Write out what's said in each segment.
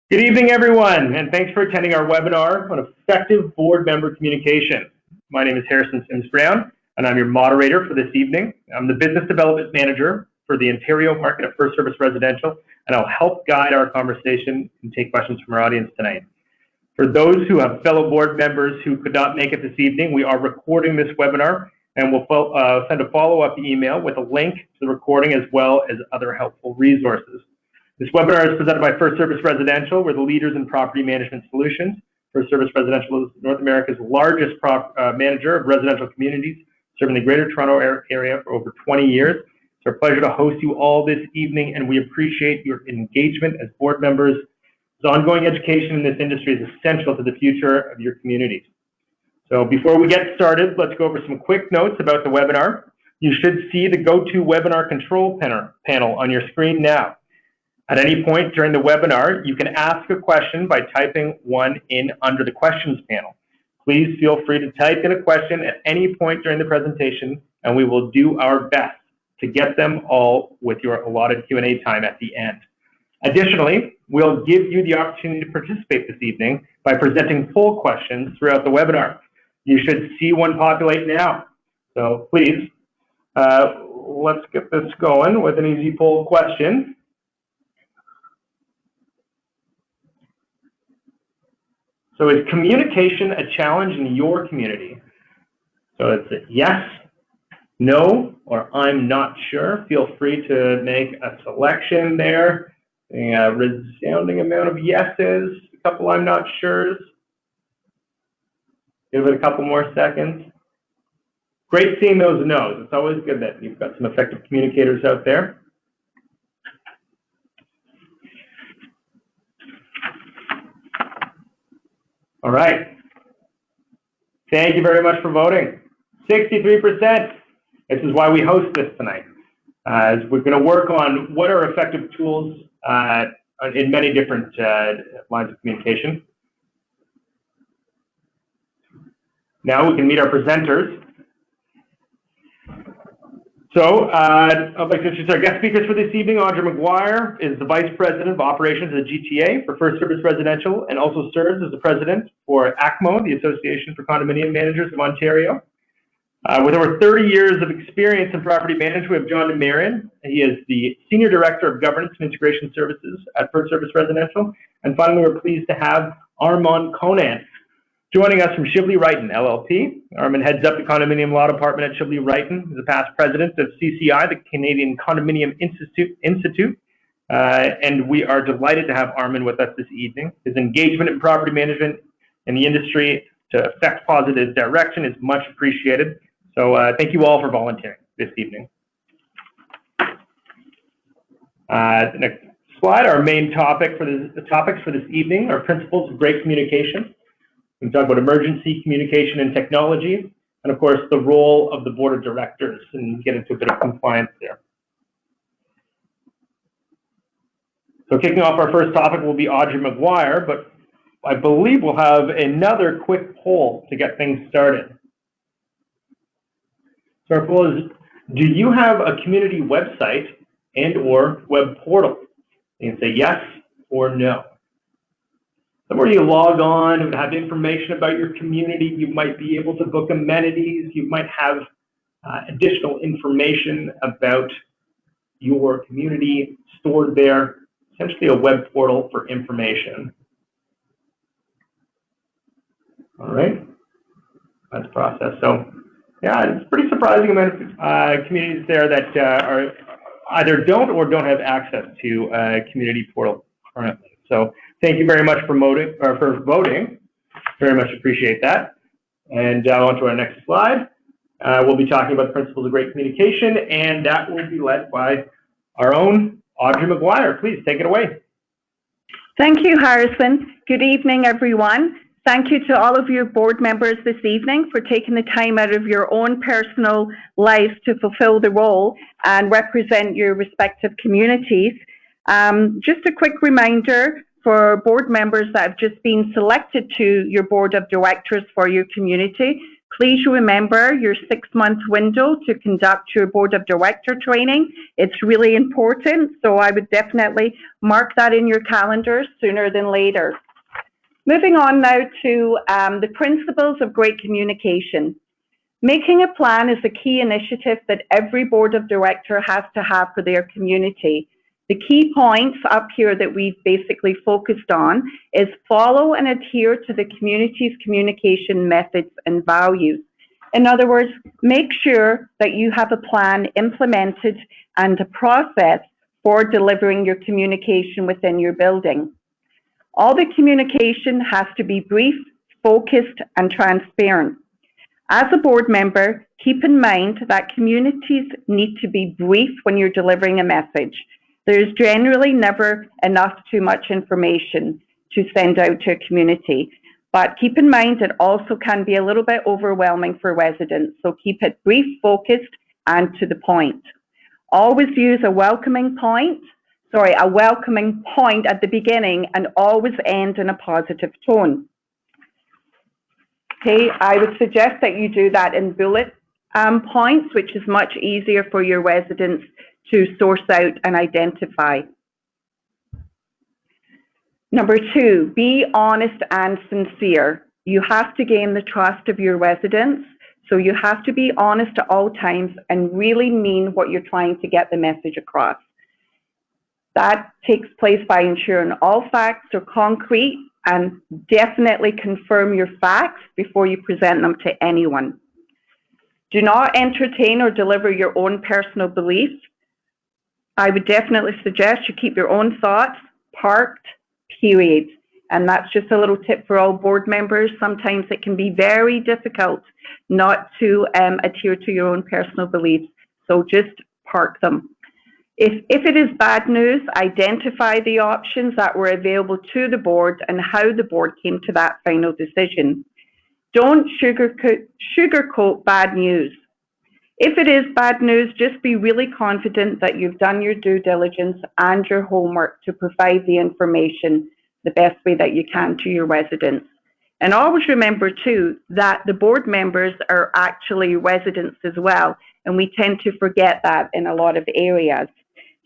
Good evening, everyone, and thanks for attending our webinar on effective board member communication. My name is Harrison Sims Brown, and I'm your moderator for this evening. I'm the Business Development Manager for the Ontario market of First Service Residential, and I'll help guide our conversation and take questions from our audience tonight. For those who have fellow board members who could not make it this evening, we are recording this webinar, and we'll send a follow-up email with a link to the recording as well as other helpful resources. This webinar is presented by First Service Residential. We're the leaders in property management solutions. First Service Residential is North America's largest manager of residential communities, serving the Greater Toronto area for over 20 years. It's our pleasure to host you all this evening, and we appreciate your engagement as board members. As ongoing education in this industry is essential to the future of your communities. So before we get started, let's go over some quick notes about the webinar. You should see the GoToWebinar control panel on your screen now. At any point during the webinar, you can ask a question by typing one in under the questions panel. Please feel free to type in a question at any point during the presentation, and we will do our best to get them all with your allotted Q&A time at the end. Additionally, we'll give you the opportunity to participate this evening by presenting poll questions throughout the webinar. You should see one populate now. So please, let's get this going with an easy poll question. So is communication a challenge in your community? So it's a yes, no, or I'm not sure. Feel free to make a selection there. A resounding amount of yeses, a couple I'm not sure's. Give it a couple more seconds. Great seeing those no's. It's always good that you've got some effective communicators out there. All right. Thank you very much for voting. 63%. This is why we host this tonight. As we're going to work on what are effective tools in many different lines of communication. Now we can meet our presenters. So I'd like to introduce our guest speakers for this evening. Audra McGuire is the Vice President of Operations at the GTA for First Service Residential and also serves as the President for ACMO, the Association for Condominium Managers of Ontario. With over 30 years of experience in property management, we have John Demarion. He is the Senior Director of Governance and Integration Services at First Service Residential. And finally, we're pleased to have Armand Conant joining us from Shively Wrighton LLP. Armand heads up the condominium law department at Shively Wrighton. He's a past president of CCI, the Canadian Condominium Institute. And we are delighted to have Armand with us this evening. His engagement in property management in the industry to affect positive direction is much appreciated. So thank you all for volunteering this evening. The next slide, our main topic for the topics for this evening are principles of great communication. We talk about emergency communication and technology, and of course the role of the board of directors, and get into a bit of compliance there. So kicking off our first topic will be Audra McGuire, but I believe we'll have another quick poll to get things started. So our poll is, do you have a community website and or web portal? You can say yes or no. Somewhere you log on and have information about your community. You might be able to book amenities. You might have additional information about your community stored there. Essentially a web portal for information. All right, that's process. So yeah, it's a pretty surprising amount of communities there that are either don't or don't have access to a community portal currently. So thank you very much for voting. Very much appreciate that. And on to our next slide. We'll be talking about the principles of great communication, and that will be led by our own Audra McGuire. Please take it away. Thank you, Harrison. Good evening, everyone. Thank you to all of your board members this evening for taking the time out of your own personal lives to fulfill the role and represent your respective communities. Just a quick reminder for board members that have just been selected to your board of directors for your community Please remember your 6-month window to conduct your Board of Director training. It's really important, so I would definitely mark that in your calendars sooner than later. Moving on now to the principles of great communication. Making a plan is a key initiative that every Board of Director has to have for their community. The key points up here that we've basically focused on is follow and adhere to the community's communication methods and values. In other words, make sure that you have a plan implemented and a process for delivering your communication within your building. All the communication has to be brief, focused, and transparent. As a board member, keep in mind that communities need to be brief when you're delivering a message. There's generally never enough too much information to send out to a community. But keep in mind it also can be a little bit overwhelming for residents. So keep it brief, focused, and to the point. Always use a welcoming point at the beginning, and always end in a positive tone. Okay, I would suggest that you do that in bullet points, which is much easier for your residents to source out and identify. Number 2, be honest and sincere. You have to gain the trust of your residents, so you have to be honest at all times and really mean what you're trying to get the message across. That takes place by ensuring all facts are concrete, and definitely confirm your facts before you present them to anyone. Do not entertain or deliver your own personal beliefs. I would definitely suggest you keep your own thoughts parked, period. And that's just a little tip for all board members. Sometimes it can be very difficult not to adhere to your own personal beliefs. So just park them. If it is bad news, identify the options that were available to the board and how the board came to that final decision. Don't sugarcoat bad news. If it is bad news, just be really confident that you've done your due diligence and your homework to provide the information the best way that you can to your residents. And always remember too that the board members are actually residents as well, and we tend to forget that in a lot of areas.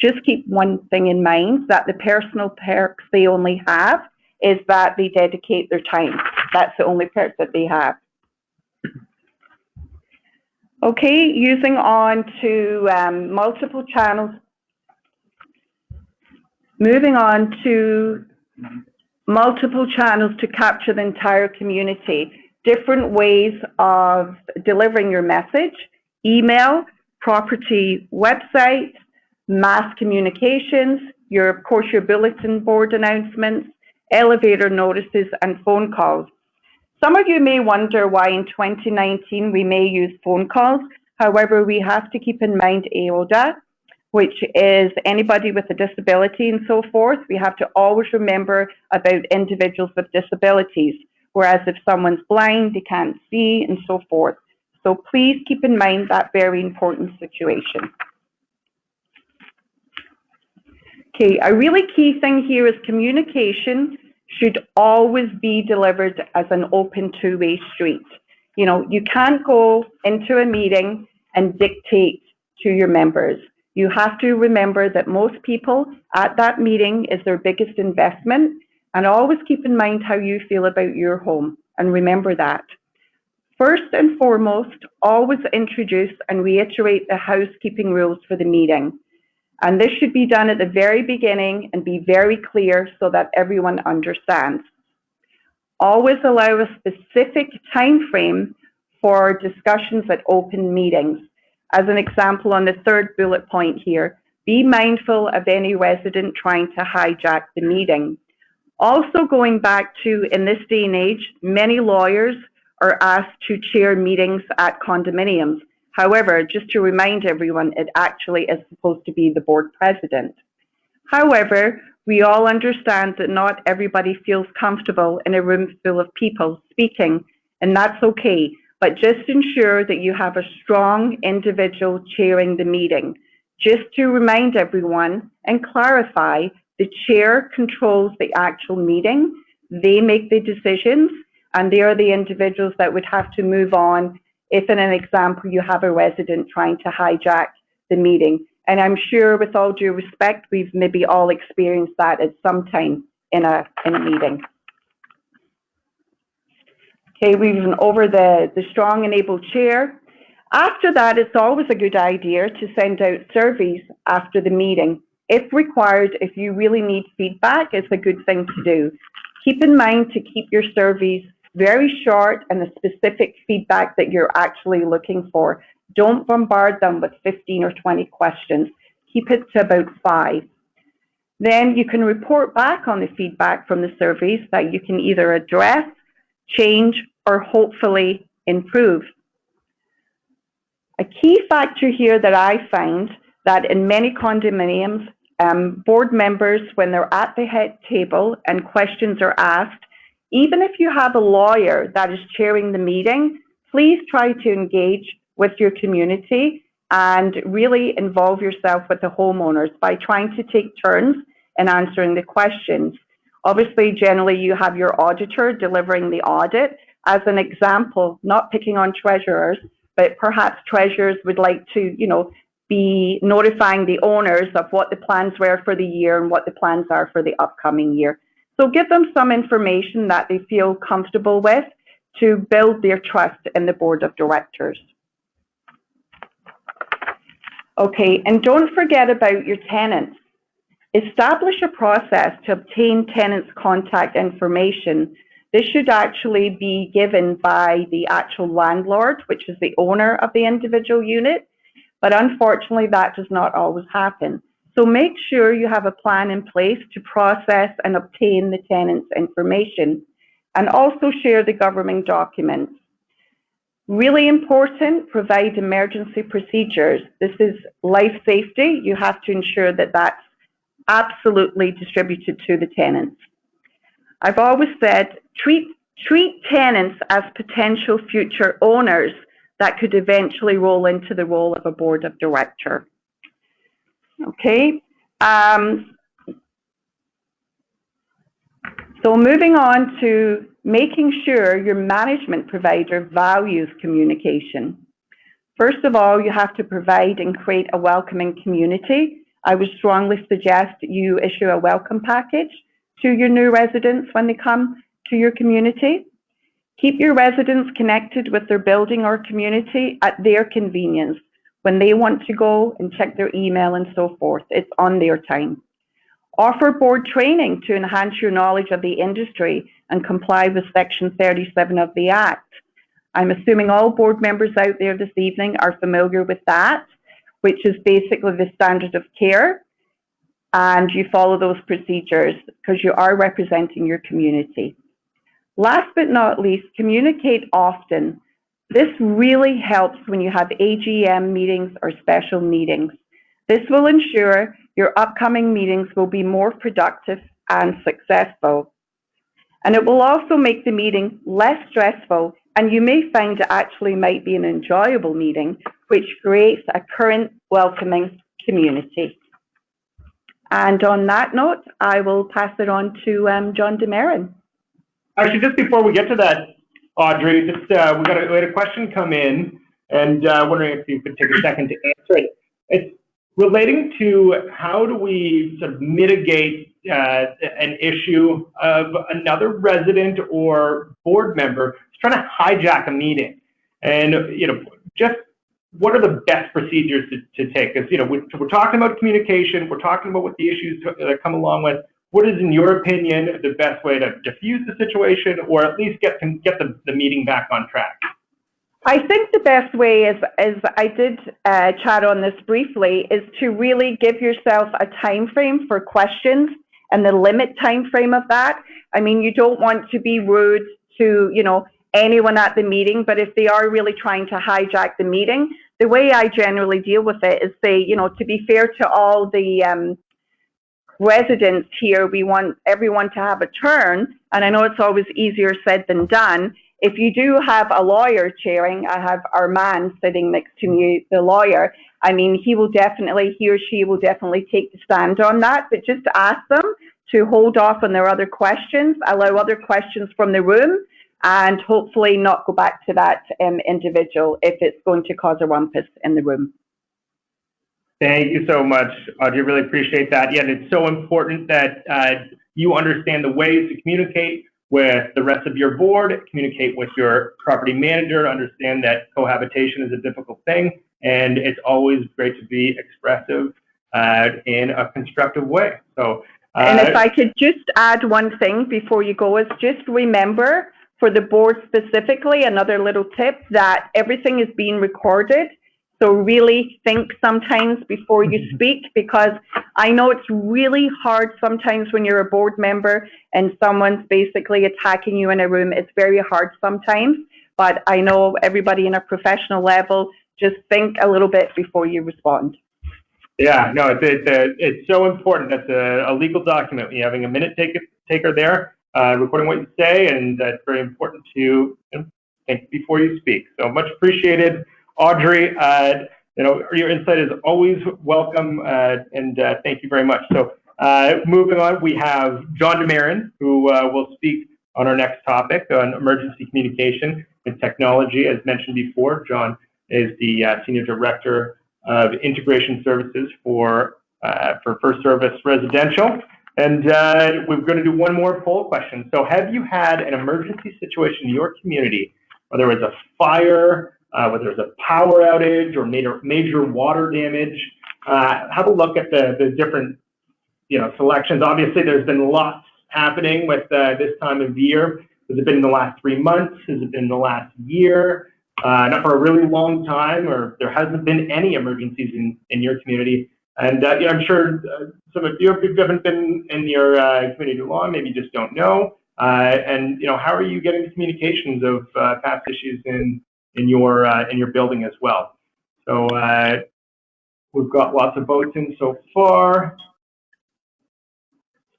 Just keep one thing in mind, that the personal perks they only have is that they dedicate their time. That's the only perk that they have. Okay, using on to multiple channels. Moving on to multiple channels to capture the entire community. Different ways of delivering your message: email, property website, mass communications, of course your bulletin board announcements, elevator notices, and phone calls. Some of you may wonder why in 2019 we may use phone calls. However, we have to keep in mind AODA, which is anybody with a disability and so forth. We have to always remember about individuals with disabilities, whereas if someone's blind, they can't see, and so forth. So please keep in mind that very important situation. Okay, a really key thing here is communication should always be delivered as an open two-way street. You know, you can't go into a meeting and dictate to your members. You have to remember that most people at that meeting is their biggest investment, and always keep in mind how you feel about your home, and remember that. First and foremost, always introduce and reiterate the housekeeping rules for the meeting. And this should be done at the very beginning and be very clear so that everyone understands. Always allow a specific time frame for discussions at open meetings. As an example, on the 3rd bullet point here, be mindful of any resident trying to hijack the meeting. Also, going back to, in this day and age, many lawyers are asked to chair meetings at condominiums. However, just to remind everyone, it actually is supposed to be the board president. However, we all understand that not everybody feels comfortable in a room full of people speaking, and that's okay. But just ensure that you have a strong individual chairing the meeting. Just to remind everyone and clarify, the chair controls the actual meeting. They make the decisions, and they are the individuals that would have to move on if, in an example, you have a resident trying to hijack the meeting. And I'm sure, with all due respect, we've maybe all experienced that at some time in a meeting. Okay, we've been over the strong and able chair. After that, it's always a good idea to send out surveys after the meeting. If required, if you really need feedback, it's a good thing to do. Keep in mind to keep your surveys very short and the specific feedback that you're actually looking for. Don't bombard them with 15 or 20 questions. Keep it to about 5. Then you can report back on the feedback from the surveys that you can either address, change, or hopefully improve. A key factor here that I find that in many condominiums, board members, when they're at the head table and questions are asked, even if you have a lawyer that is chairing the meeting, please try to engage with your community and really involve yourself with the homeowners by trying to take turns in answering the questions. Obviously, generally, you have your auditor delivering the audit. As an example, not picking on treasurers, but perhaps treasurers would like to, be notifying the owners of what the plans were for the year and what the plans are for the upcoming year. So give them some information that they feel comfortable with to build their trust in the board of directors. Okay, and don't forget about your tenants. Establish a process to obtain tenants' contact information. This should actually be given by the actual landlord, which is the owner of the individual unit, but unfortunately that does not always happen. So make sure you have a plan in place to process and obtain the tenants' information, and also share the governing documents. Really important, provide emergency procedures. This is life safety. You have to ensure that that's absolutely distributed to the tenants. I've always said, treat tenants as potential future owners that could eventually roll into the role of a board of director. Okay. So moving on to making sure your management provider values communication. First of all, you have to provide and create a welcoming community. I would strongly suggest you issue a welcome package to your new residents when they come to your community. Keep your residents connected with their building or community at their convenience. When they want to go and check their email and so forth, it's on their time. Offer board training to enhance your knowledge of the industry and comply with Section 37 of the Act. I'm assuming all board members out there this evening are familiar with that, which is basically the standard of care, and you follow those procedures because you are representing your community. Last but not least, communicate often. This really helps when you have AGM meetings or special meetings. This will ensure your upcoming meetings will be more productive and successful. And it will also make the meeting less stressful, and you may find it actually might be an enjoyable meeting, which creates a current welcoming community. And on that note, I will pass it on to John DeMarin. Actually, just before we get to that, Audrey, we had a question come in, and wondering if you could take a second to answer it. It's relating to how do we sort of mitigate an issue of another resident or board member trying to hijack a meeting, and just what are the best procedures to take? Because we're talking about communication, we're talking about what the issues that come along with. What is, in your opinion, the best way to diffuse the situation, or at least get the meeting back on track? I think the best way is I did chat on this briefly, is to really give yourself a time frame for questions and the limit time frame of that. I mean, you don't want to be rude to anyone at the meeting, but if they are really trying to hijack the meeting, the way I generally deal with it is say, to be fair to all the residents here, we want everyone to have a turn, and I know it's always easier said than done. If you do have a lawyer chairing, I have our man sitting next to me, the lawyer. I mean, he or she will definitely take the stand on that, but just ask them to hold off on their other questions, allow other questions from the room, and hopefully not go back to that individual if it's going to cause a rumpus in the room. Thank you so much, Audrey. Really appreciate that. Yeah, and it's so important that you understand the ways to communicate with the rest of your board, communicate with your property manager, understand that cohabitation is a difficult thing, and it's always great to be expressive in a constructive way. So, and if I could just add one thing before you go, is just remember for the board specifically, another little tip, that everything is being recorded. So really think sometimes before you speak, because I know it's really hard sometimes when you're a board member and someone's basically attacking you in a room. It's very hard sometimes, but I know everybody in a professional level, just think a little bit before you respond. Yeah, no, it's so important. That's a legal document. You're having a minute taker there, recording what you say, and that's very important to think before you speak. So much appreciated. Audrey, your insight is always welcome, and thank you very much. So moving on, we have John DeMarin, who will speak on our next topic on emergency communication and technology. As mentioned before, John is the Senior Director of Integration Services for First Service Residential. And we're going to do one more poll question. So have you had an emergency situation in your community, whether it's a fire, whether it's a power outage or major water damage? Have a look at the different selections. Obviously, there's been lots happening with this time of year. Has it been in the last 3 months? Has it been in the last year? Not for a really long time, or there hasn't been any emergencies in your community. And I'm sure some of you, if you haven't been in your community too long, maybe you just don't know. And how are you getting the communications of past issues in your building as well? So we've got lots of votes in so far,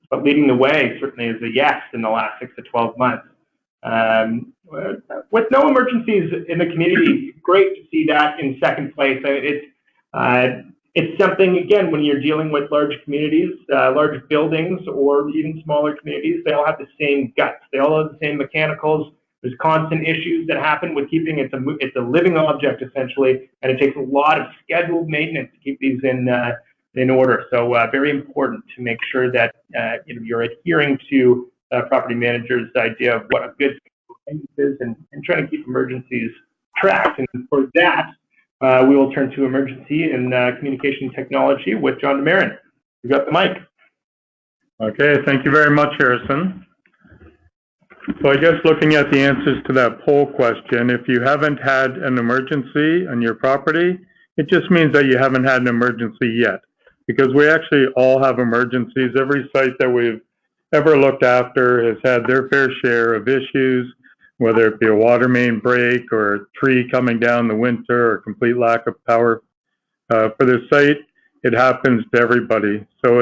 but leading the way certainly is a yes in the last 6 to 12 months. With no emergencies in the community, great to see that in second place. It's something, again, when you're dealing with large communities, large buildings, or even smaller communities, they all have the same guts. They all have the same mechanicals. There's constant issues that happen with keeping it. It's a living object essentially, and it takes a lot of scheduled maintenance to keep these in order. So very important to make sure that you're adhering to property manager's idea of what a good thing is, and trying to keep emergencies tracked. And for that, we will turn to emergency and communication technology with John DeMarin. You got the mic. Okay, thank you very much, Harrison. So I guess looking at the answers to that poll question, if you haven't had an emergency on your property, it just means that you haven't had an emergency yet, because we actually all have emergencies. Every site that we've ever looked after has had their fair share of issues, whether it be a water main break or a tree coming down in the winter or complete lack of power. For this site, it happens to everybody. So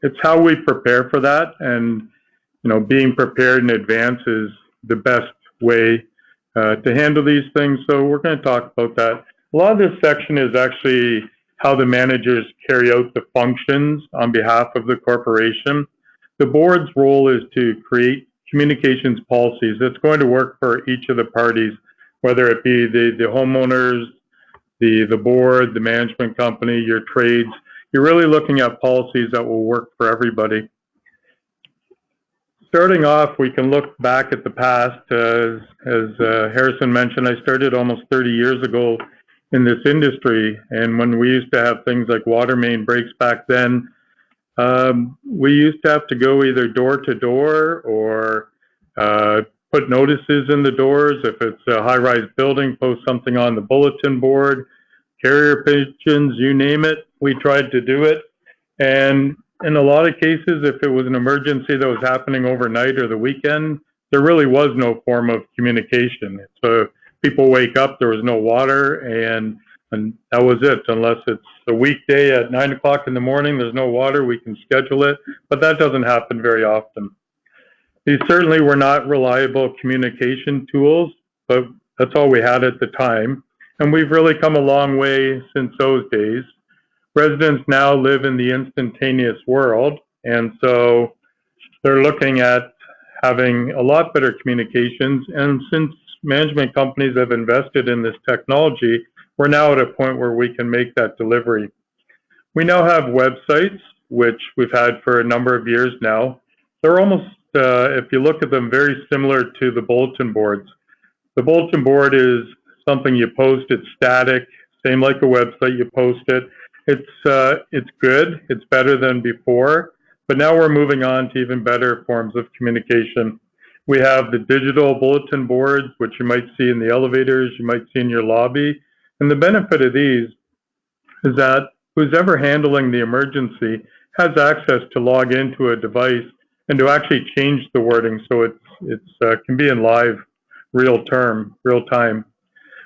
it's how we prepare for that, and being prepared in advance is the best way to handle these things. So we're going to talk about that. A lot of this section is actually how the managers carry out the functions on behalf of the corporation. The board's role is to create communications policies that's going to work for each of the parties, whether it be the homeowners, the board, the management company, your trades. You're really looking at policies that will work for everybody. Starting off, we can look back at the past. As Harrison mentioned, I started almost 30 years ago in this industry, and when we used to have things like water main breaks back then, we used to have to go either door to door or put notices in the doors. If it's a high-rise building, post something on the bulletin board, carrier pigeons, you name it. We tried to do it. And in a lot of cases, if it was an emergency that was happening overnight or the weekend, there really was no form of communication. So people wake up, there was no water, and that was it. Unless it's a weekday at 9 o'clock in the morning, there's no water, we can schedule it, but that doesn't happen very often. These certainly were not reliable communication tools, but that's all we had at the time. And we've really come a long way since those days. Residents now live in the instantaneous world, and so they're looking at having a lot better communications. And since management companies have invested in this technology, we're now at a point where we can make that delivery. We now have websites, which we've had for a number of years now. They're almost, if you look at them, very similar to the bulletin boards. The bulletin board is something you post, it's static, same like a website, you post it. It's good, it's better than before, but now we're moving on to even better forms of communication. We have the digital bulletin boards, which you might see in the elevators, you might see in your lobby. And the benefit of these is that who's ever handling the emergency has access to log into a device and to actually change the wording so it can be in live, real time.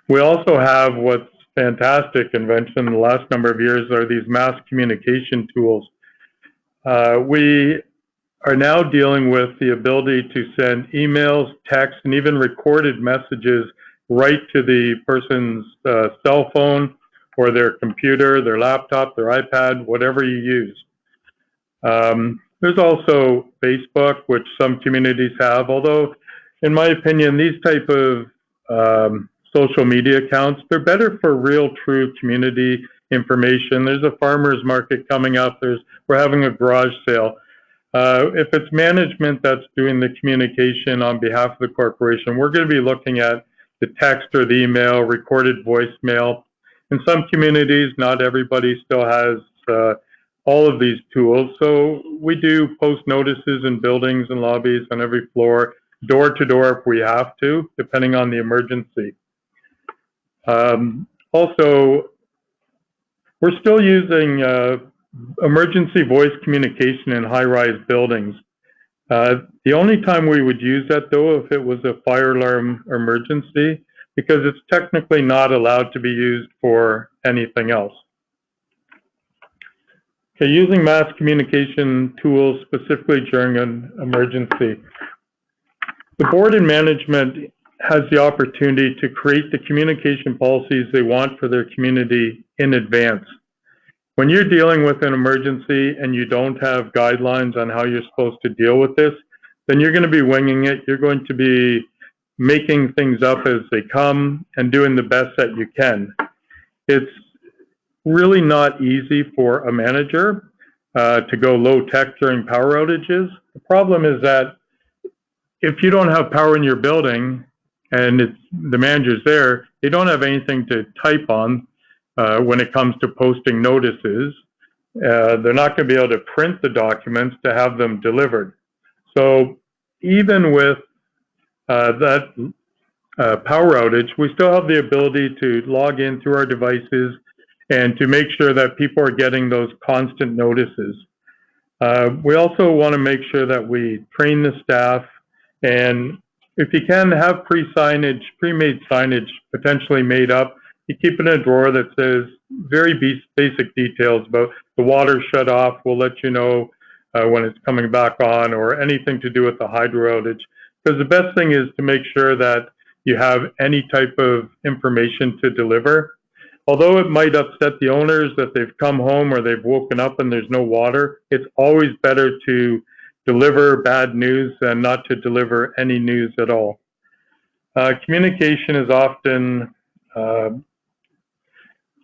We also have what's fantastic invention in the last number of years are these mass communication tools. We are now dealing with the ability to send emails, texts, and even recorded messages right to the person's cell phone or their computer, their laptop, their iPad, whatever you use. There's also Facebook, which some communities have, although in my opinion, these type of social media accounts, they're better for real, true community information. There's a farmer's market coming up. We're having a garage sale. If it's management that's doing the communication on behalf of the corporation, we're going to be looking at the text or the email, recorded voicemail. In some communities, not everybody still has all of these tools. So we do post notices in buildings and lobbies on every floor, door to door if we have to, depending on the emergency. Also, we're still using emergency voice communication in high-rise buildings. The only time we would use that, though, if it was a fire alarm emergency, because it's technically not allowed to be used for anything else. Okay, using mass communication tools specifically during an emergency. The board and management has the opportunity to create the communication policies they want for their community in advance. When you're dealing with an emergency and you don't have guidelines on how you're supposed to deal with this, then you're going to be winging it. You're going to be making things up as they come and doing the best that you can. It's really not easy for a manager to go low tech during power outages. The problem is that if you don't have power in your building and the manager's there, they don't have anything to type on when it comes to posting notices. They're not going to be able to print the documents to have them delivered. So even with that power outage, we still have the ability to log in through our devices and to make sure that people are getting those constant notices. We also want to make sure that we train the staff, and if you can have pre-made signage potentially made up, you keep it in a drawer that says very basic details about the water shut off, we'll let you know when it's coming back on, or anything to do with the hydro outage. Because the best thing is to make sure that you have any type of information to deliver. Although it might upset the owners that they've come home or they've woken up and there's no water, it's always better to deliver bad news than not to deliver any news at all. Communication is often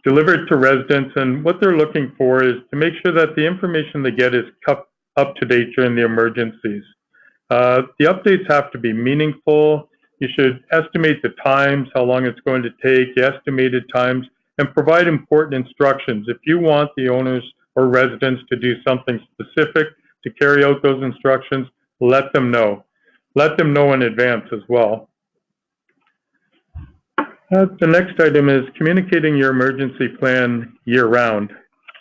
delivered to residents, and what they're looking for is to make sure that the information they get is up to date during the emergencies. The updates have to be meaningful. You should estimate the times, how long it's going to take, the estimated times, and provide important instructions. If you want the owners or residents to do something specific to carry out those instructions, let them know. Let them know in advance as well. The next item is communicating your emergency plan year-round.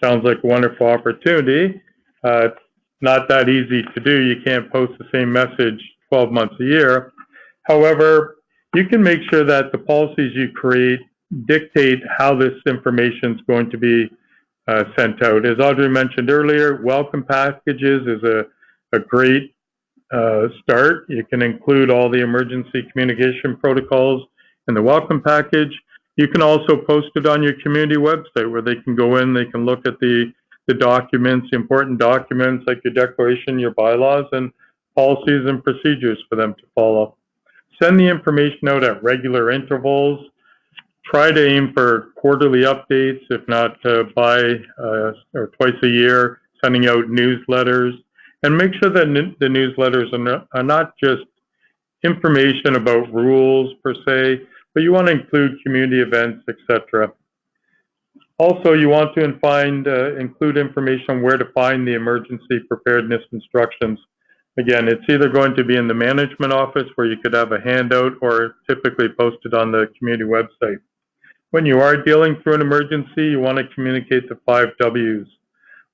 Sounds like a wonderful opportunity. Not that easy to do. You can't post the same message 12 months a year. However, you can make sure that the policies you create dictate how this information is going to be sent out. As Audrey mentioned earlier, welcome packages is a great start. You can include all the emergency communication protocols in the welcome package. You can also post it on your community website where they can go in, they can look at the documents, the important documents like your declaration, your bylaws, and policies and procedures for them to follow. Send the information out at regular intervals. Try to aim for quarterly updates, if not or twice a year, sending out newsletters. And make sure that the newsletters are not just information about rules per se, but you want to include community events, etc. Also, you want to include information on where to find the emergency preparedness instructions. Again, it's either going to be in the management office where you could have a handout or typically posted on the community website. When you are dealing through an emergency, you want to communicate the 5 W's.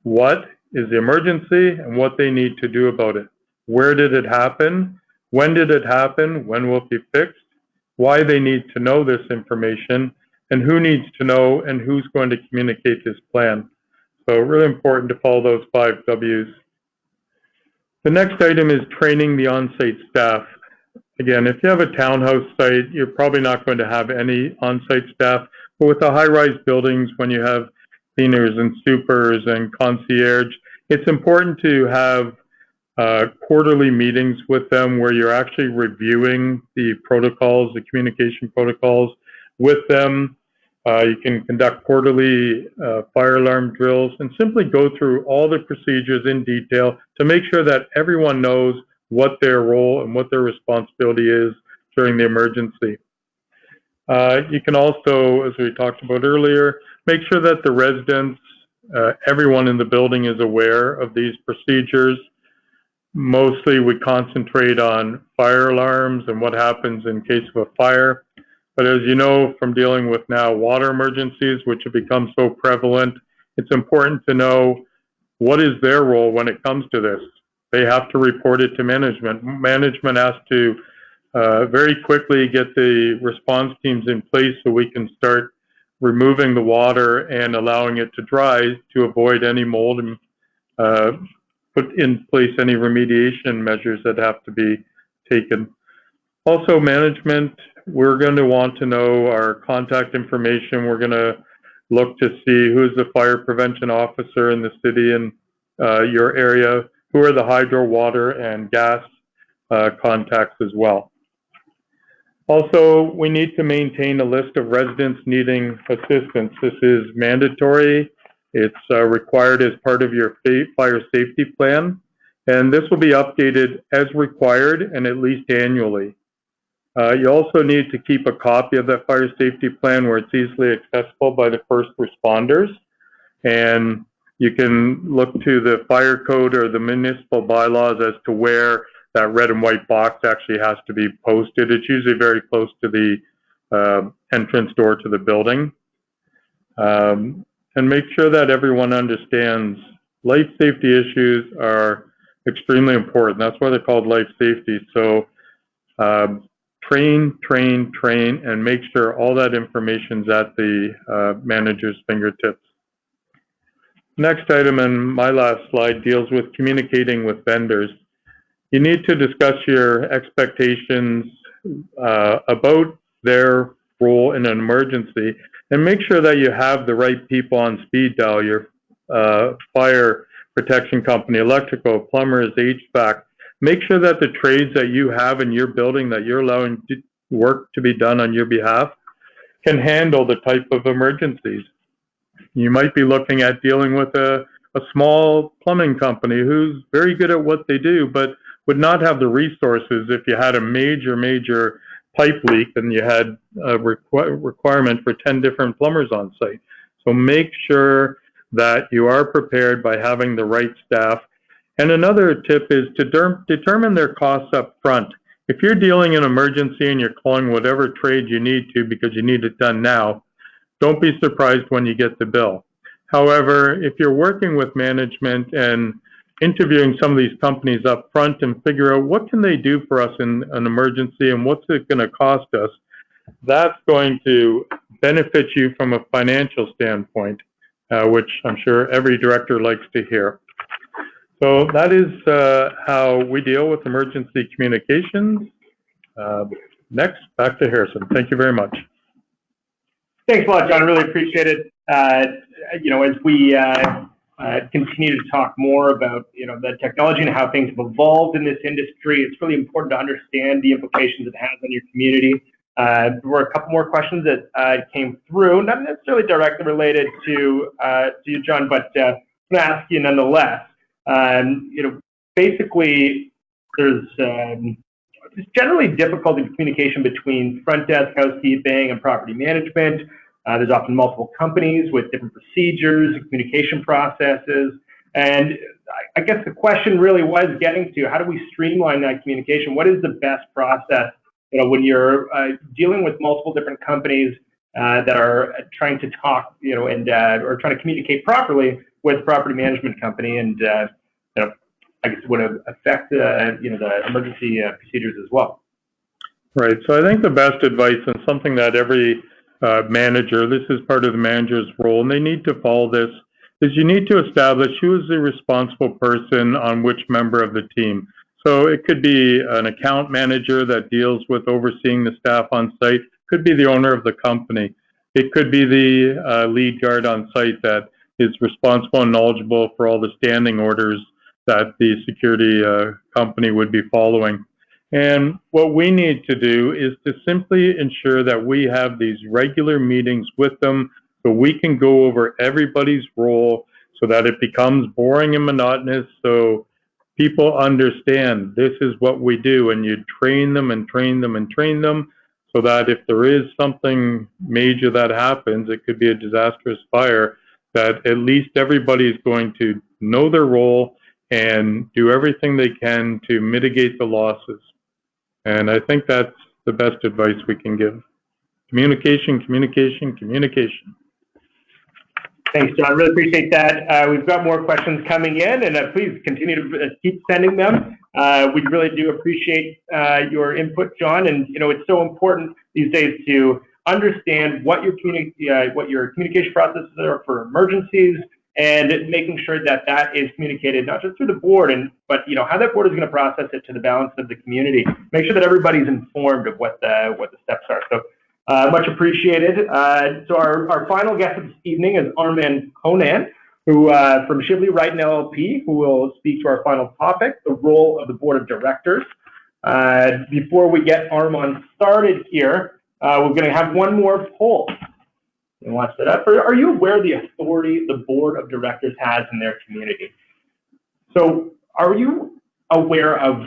What is the emergency and what they need to do about it? Where did it happen? When did it happen? When will it be fixed? Why they need to know this information, and who needs to know, and who's going to communicate this plan. So really important to follow those 5 W's. The next item is training the on-site staff. Again, if you have a townhouse site, you're probably not going to have any on-site staff, but with the high-rise buildings, when you have cleaners and supers and concierge, it's important to have quarterly meetings with them where you're actually reviewing the protocols, the communication protocols with them. You can conduct quarterly fire alarm drills and simply go through all the procedures in detail to make sure that everyone knows what their role and what their responsibility is during the emergency. You can also, as we talked about earlier, make sure that the residents, everyone in the building is aware of these procedures. Mostly we concentrate on fire alarms and what happens in case of a fire. But as you know from dealing with now water emergencies, which have become so prevalent, it's important to know what is their role when it comes to this. They have to report it to management. Management has to very quickly get the response teams in place so we can start removing the water and allowing it to dry to avoid any mold and put in place any remediation measures that have to be taken. Also, management, we're going to want to know our contact information. We're going to look to see who's the fire prevention officer in the city and your area, who are the hydro, water, and gas contacts as well. Also, we need to maintain a list of residents needing assistance. This is mandatory. It's required as part of your fire safety plan, and this will be updated as required and at least annually. You also need to keep a copy of that fire safety plan where it's easily accessible by the first responders, and you can look to the fire code or the municipal bylaws as to where that red and white box actually has to be posted. It's usually very close to the entrance door to the building. And make sure that everyone understands life safety issues are extremely important. That's why they're called life safety. So train, and make sure all that information's at the manager's fingertips. Next item and my last slide deals with communicating with vendors. You need to discuss your expectations about their role in an emergency and make sure that you have the right people on speed dial, your fire protection company, electrical, plumbers, HVAC. Make sure that the trades that you have in your building that you're allowing work to be done on your behalf can handle the type of emergencies. You might be looking at dealing with a small plumbing company who's very good at what they do, but would not have the resources if you had a major pipe leak and you had a requirement for 10 different plumbers on site. So make sure that you are prepared by having the right staff. And another tip is to determine their costs up front. If you're dealing in an emergency and you're calling whatever trade you need to because you need it done now, don't be surprised when you get the bill. However, if you're working with management and interviewing some of these companies up front and figure out what can they do for us in an emergency and what's it going to cost us, that's going to benefit you from a financial standpoint, which I'm sure every director likes to hear. So that is how we deal with emergency communications. Next, back to Harrison. Thank you very much. Thanks a lot, John. I really appreciate it. You know, as we continue to talk more about, the technology and how things have evolved in this industry. It's really important to understand the implications it has on your community. There were a couple more questions that came through, not necessarily directly related to you, John, but I'm going to ask you nonetheless. Basically, there's generally difficulty in communication between front desk, housekeeping, and property management. There's often multiple companies with different procedures and communication processes. And I guess the question really was getting to, how do we streamline that communication? What is the best process, when you're dealing with multiple different companies that are trying to talk, or trying to communicate properly with the property management company, and I guess it would affect the emergency procedures as well. Right. So I think the best advice, and something that every manager, this is part of the manager's role, and they need to follow this, is you need to establish who is the responsible person on which member of the team. So it could be an account manager that deals with overseeing the staff on site, could be the owner of the company. It could be the lead guard on site that is responsible and knowledgeable for all the standing orders that the security company would be following. And what we need to do is to simply ensure that we have these regular meetings with them so we can go over everybody's role so that it becomes boring and monotonous, so people understand this is what we do, and you train them and train them and train them so that if there is something major that happens, it could be a disastrous fire, that at least everybody is going to know their role and do everything they can to mitigate the losses. And I think that's the best advice we can give. Communication, communication, communication. Thanks, John. Really appreciate that. We've got more questions coming in, and please continue to keep sending them. We really do appreciate your input, John. And it's so important these days to understand what your communication processes are for emergencies, and making sure that that is communicated not just through the board, but how that board is going to process it to the balance of the community. Make sure that everybody's informed of what the steps are. So much appreciated. So our final guest this evening is Armand Conan, who from Shively Wright & LLP, who will speak to our final topic, the role of the board of directors. Before we get Armand started here, we're going to have one more poll. And watch that up. Are you aware of the authority the board of directors has in their community? So are you aware of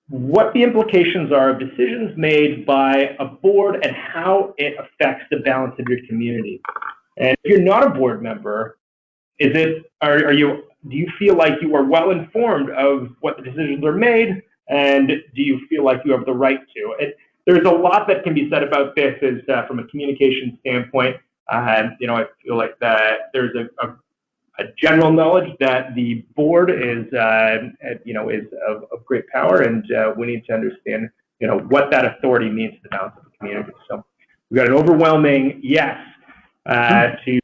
what the implications are of decisions made by a board and how it affects the balance of your community? And if you're not a board member, do you feel like you are well informed of what the decisions are made, and do you feel like you have the right to? There's a lot that can be said about this from a communication standpoint. I feel like that there's a general knowledge that the board is of great power, and we need to understand what that authority means to the balance of the community. So we've got an overwhelming yes to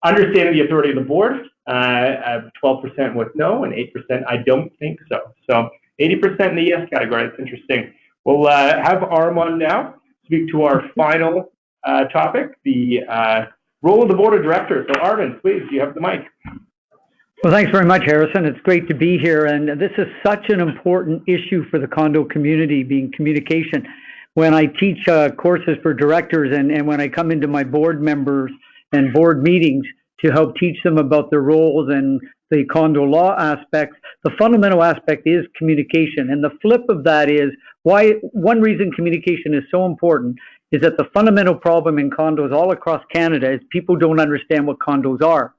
understanding the authority of the board. 12% with no, and 8% I don't think so. So 80% in the yes category. That's interesting. We'll have Armand now speak to our final topic, the role of the board of directors. So Armand, please, you have the mic. Well, thanks very much, Harrison. It's great to be here. And this is such an important issue for the condo community, being communication. When I teach courses for directors, and when I come into my board members and board meetings to help teach them about their roles and the condo law aspects, the fundamental aspect is communication. And the flip of that is one reason communication is so important is that the fundamental problem in condos all across Canada is people don't understand what condos are.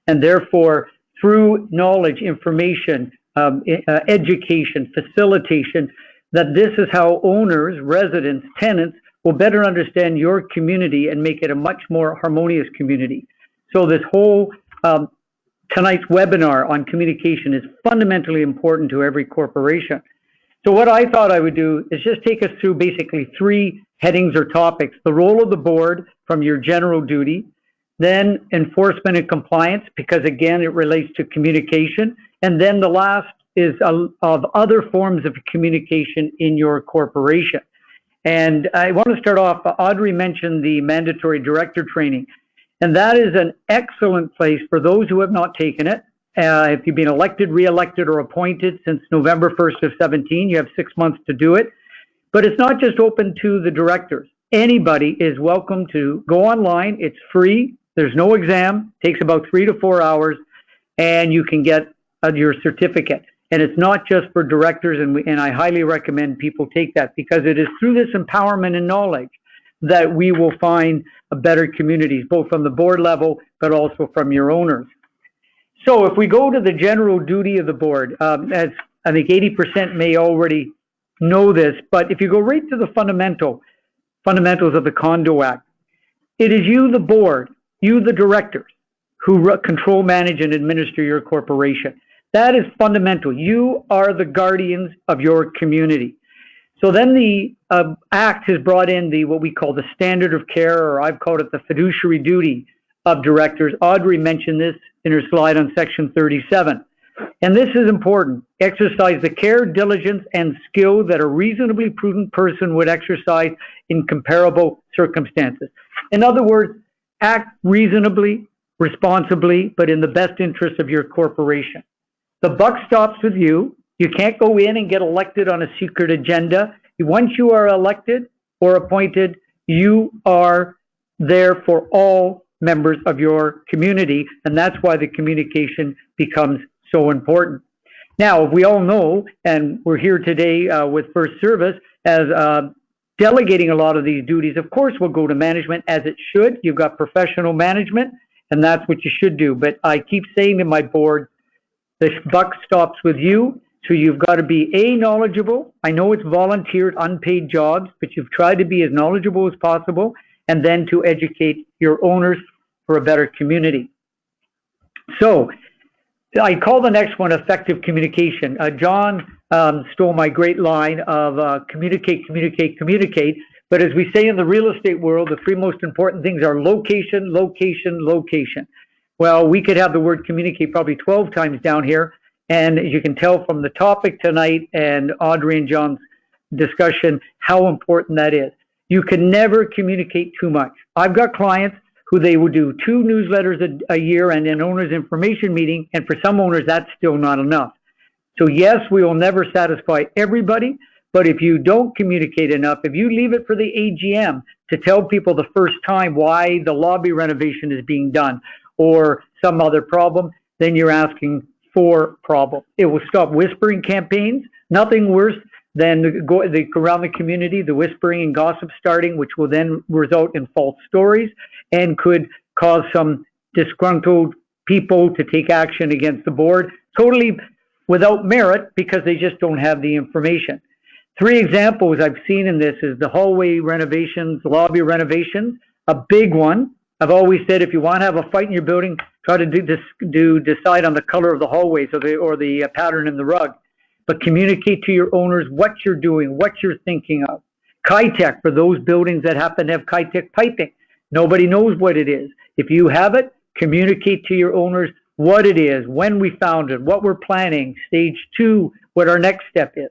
And therefore, through knowledge, information, education, facilitation, that this is how owners, residents, tenants will better understand your community and make it a much more harmonious community. So this whole tonight's webinar on communication is fundamentally important to every corporation. So what I thought I would do is just take us through basically 3 headings or topics: the role of the board from your general duty, then enforcement and compliance, because again, it relates to communication. And then the last is of other forms of communication in your corporation. And I want to start off, Audrey mentioned the mandatory director training. And that is an excellent place for those who have not taken it. If you've been elected, re-elected, or appointed since November 1st of 17, you have 6 months to do it. But it's not just open to the directors. Anybody is welcome to go online. It's free. There's no exam. It takes about 3 to 4 hours, and you can get your certificate. And it's not just for directors, and I highly recommend people take that, because it is through this empowerment and knowledge that we will find a better communities, both from the board level, but also from your owners. So if we go to the general duty of the board, as I think 80% may already know this, but if you go right to the fundamentals of the Condo Act, it is you, the board, you, the directors, who control, manage, and administer your corporation. That is fundamental. You are the guardians of your community. So then the Act has brought in what we call the standard of care, or I've called it the fiduciary duty of directors. Audrey mentioned this in her slide on Section 37. And this is important. Exercise the care, diligence, and skill that a reasonably prudent person would exercise in comparable circumstances. In other words, act reasonably, responsibly, but in the best interest of your corporation. The buck stops with you. You can't go in and get elected on a secret agenda. Once you are elected or appointed, you are there for all members of your community, and that's why the communication becomes so important. Now, we all know, and we're here today with First Service, as delegating a lot of these duties, of course, will go to management, as it should. You've got professional management, and that's what you should do. But I keep saying to my board, the buck stops with you, so you've got to be knowledgeable. I know it's volunteered, unpaid jobs, but you've tried to be as knowledgeable as possible, and then to educate your owners for a better community. So I call the next one effective communication. John stole my great line of communicate, communicate, communicate. But as we say in the real estate world, the three most important things are location, location, location. Well, we could have the word communicate probably 12 times down here. And as you can tell from the topic tonight and Audrey and John's discussion, how important that is. You can never communicate too much. I've got clients who they would do 2 newsletters a year and an owner's information meeting. And for some owners, that's still not enough. So yes, we will never satisfy everybody. But if you don't communicate enough, if you leave it for the AGM to tell people the first time why the lobby renovation is being done or some other problem, then you're asking for problems. It will stop whispering campaigns. Nothing worse than go around the community, the whispering and gossip starting, which will then result in false stories and could cause some disgruntled people to take action against the board, totally without merit because they just don't have the information. 3 examples I've seen in this is the hallway renovations, lobby renovations, a big one. I've always said if you want to have a fight in your building, try to decide on the color of the hallways or the pattern in the rug. But communicate to your owners what you're doing, what you're thinking of. Kitech, for those buildings that happen to have Kitech piping. Nobody knows what it is. If you have it, communicate to your owners what it is, when we found it, what we're planning, stage 2, what our next step is.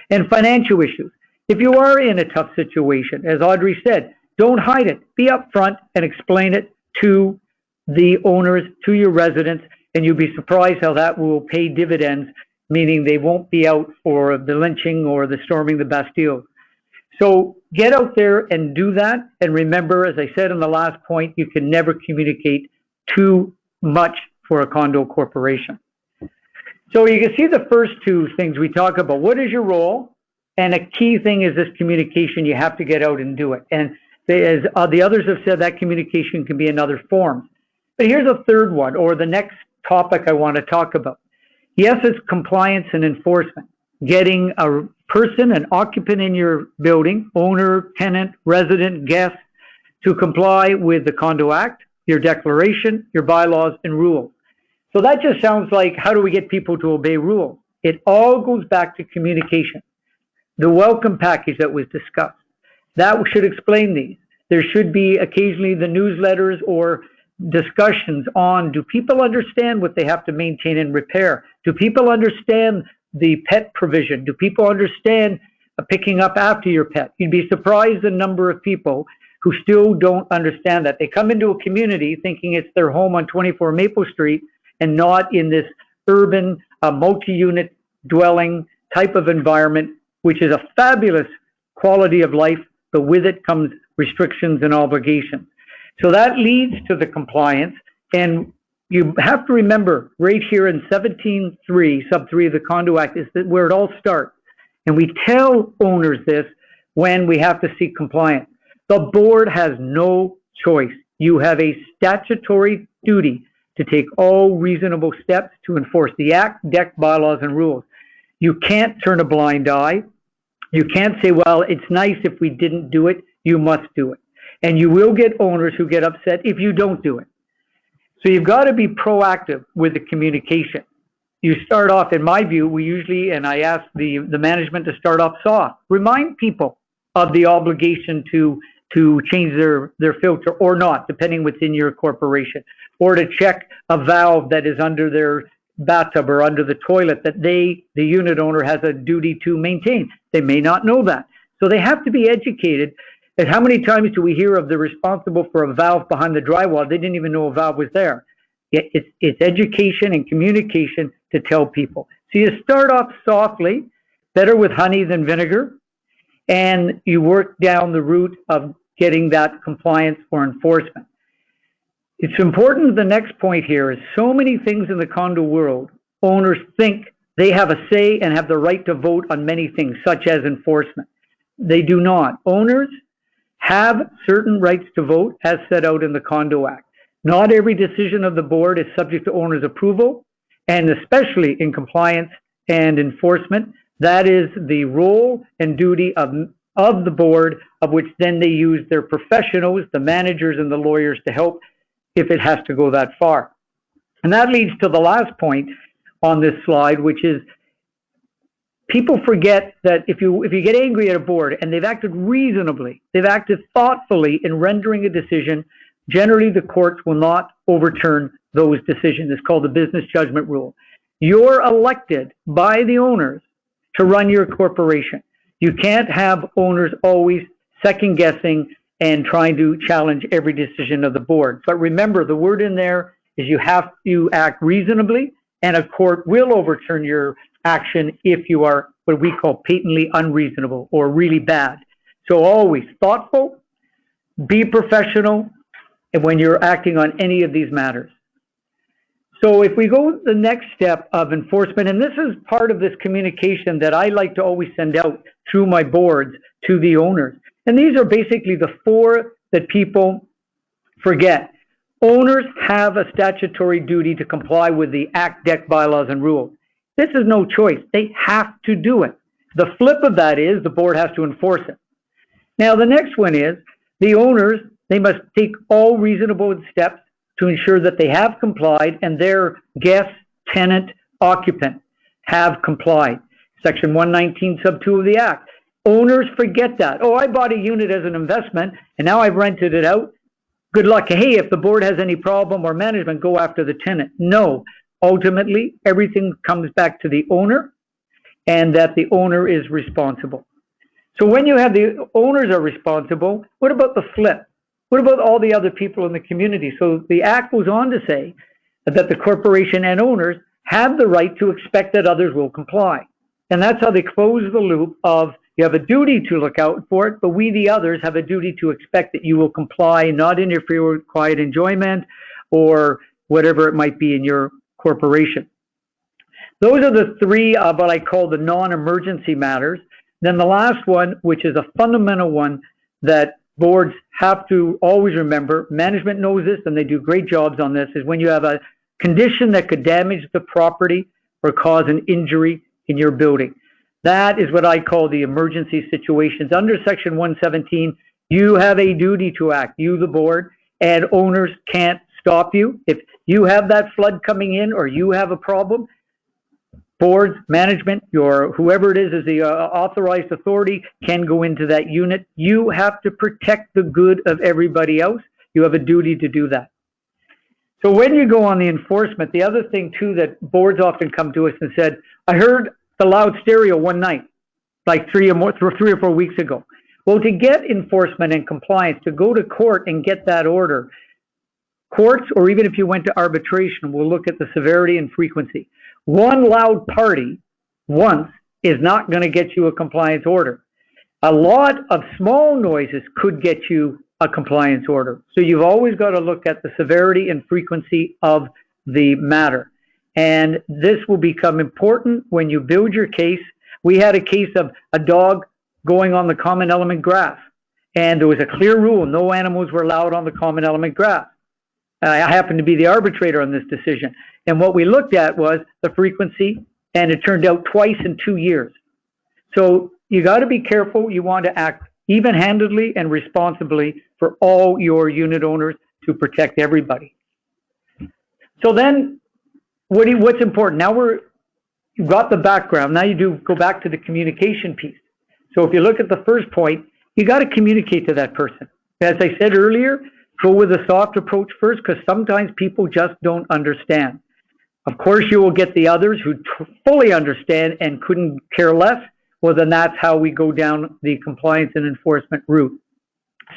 And financial issues. If you are in a tough situation, as Audrey said, don't hide it. Be upfront and explain it to the owners, to your residents, and you'll be surprised how that will pay dividends, meaning they won't be out for the lynching or the storming the Bastille. So get out there and do that. And remember, as I said in the last point, you can never communicate too much for a condo corporation. So you can see the first 2 things we talk about. What is your role? And a key thing is this communication. You have to get out and do it. And as the others have said, that communication can be in other forms. But here's a third one, or the next topic I want to talk about. Yes, it's compliance and enforcement. Getting a person, an occupant in your building, owner, tenant, resident, guest, to comply with the Condo Act, your declaration, your bylaws, and rules. So that just sounds like, how do we get people to obey rules? It all goes back to communication. The welcome package that was discussed, that should explain these. There should be occasionally the newsletters or discussions on, do people understand what they have to maintain and repair? Do people understand the pet provision? Do people understand picking up after your pet? You'd be surprised the number of people who still don't understand that. They come into a community thinking it's their home on 24 Maple Street and not in this urban, multi-unit dwelling type of environment, which is a fabulous quality of life, but with it comes restrictions and obligations. So that leads to the compliance, and you have to remember right here in 17.3, sub 3 of the Condo Act is that where it all starts. And we tell owners this when we have to seek compliance. The board has no choice. You have a statutory duty to take all reasonable steps to enforce the Act, DEC, bylaws, and rules. You can't turn a blind eye. You can't say, well, it's nice if we didn't do it. You must do it. And you will get owners who get upset if you don't do it. So you've got to be proactive with the communication. You start off, in my view, we usually, and I ask the management to start off soft. Remind people of the obligation to change their filter or not, depending what's in your corporation, or to check a valve that is under their bathtub or under the toilet that the unit owner has a duty to maintain. They may not know that. So they have to be educated. And how many times do we hear of the responsible for a valve behind the drywall? They didn't even know a valve was there. It's education and communication to tell people. So you start off softly, better with honey than vinegar, and you work down the route of getting that compliance or enforcement. It's important, the next point here is so many things in the condo world, owners think they have a say and have the right to vote on many things, such as enforcement. They do not. Owners have certain rights to vote as set out in the Condo Act. Not every decision of the board is subject to owners' approval, and especially in compliance and enforcement, that is the role and duty of the board, of which then they use their professionals, the managers and the lawyers to help if it has to go that far. And that leads to the last point on this slide, which is people forget that if you get angry at a board and they've acted reasonably, they've acted thoughtfully in rendering a decision, generally the courts will not overturn those decisions. It's called the business judgment rule. You're elected by the owners to run your corporation. You can't have owners always second guessing and trying to challenge every decision of the board. But remember, the word in there is you have to act reasonably, and a court will overturn your action if you are what we call patently unreasonable or really bad. So always thoughtful, be professional, and when you're acting on any of these matters. So if we go the next step of enforcement, and this is part of this communication that I like to always send out through my boards to the owners. And these are basically the four that people forget. Owners have a statutory duty to comply with the Act, DEC, bylaws, and rules. This is no choice. They have to do it. The flip of that is the board has to enforce it. Now, the next one is the owners, they must take all reasonable steps to ensure that they have complied and their guest, tenant, occupant have complied. Section 119, sub 2 of the Act. Owners forget that. Oh, I bought a unit as an investment and now I've rented it out. Good luck. Hey, if the board has any problem or management, go after the tenant. No. Ultimately, everything comes back to the owner and that the owner is responsible. So when you have the owners are responsible, what about the flip? What about all the other people in the community? So the Act goes on to say that the corporation and owners have the right to expect that others will comply. And that's how they close the loop of you have a duty to look out for it, but we, the others, have a duty to expect that you will comply, not interfere with quiet enjoyment or whatever it might be in your corporation. Those are the three what I call the non-emergency matters. Then the last one, which is a fundamental one that boards have to always remember, management knows this and they do great jobs on this, is when you have a condition that could damage the property or cause an injury in your building. That is what I call the emergency situations. Under Section 117, you have a duty to act, you the board, and owners can't stop you. If you have that flood coming in or you have a problem, boards, management, your whoever it is the authorized authority can go into that unit. You have to protect the good of everybody else. You have a duty to do that. So when you go on the enforcement, the other thing too that boards often come to us and said, I heard the loud stereo one night, like 3 or 4 weeks ago. Well, to get enforcement and compliance, to go to court and get that order, courts, or even if you went to arbitration, will look at the severity and frequency. One loud party once is not going to get you a compliance order. A lot of small noises could get you a compliance order. So you've always got to look at the severity and frequency of the matter. And this will become important when you build your case. We had a case of a dog going on the common element grass, and there was a clear rule: no animals were allowed on the common element grass. I happened to be the arbitrator on this decision. And what we looked at was the frequency, and it turned out twice in 2 years. So you got to be careful. You want to act even-handedly and responsibly for all your unit owners to protect everybody. So then, what's important? Now you've got the background. Now you do go back to the communication piece. So if you look at the first point, you got to communicate to that person. As I said earlier, go with a soft approach first, because sometimes people just don't understand. Of course, you will get the others who fully understand and couldn't care less. Well, then that's how we go down the compliance and enforcement route.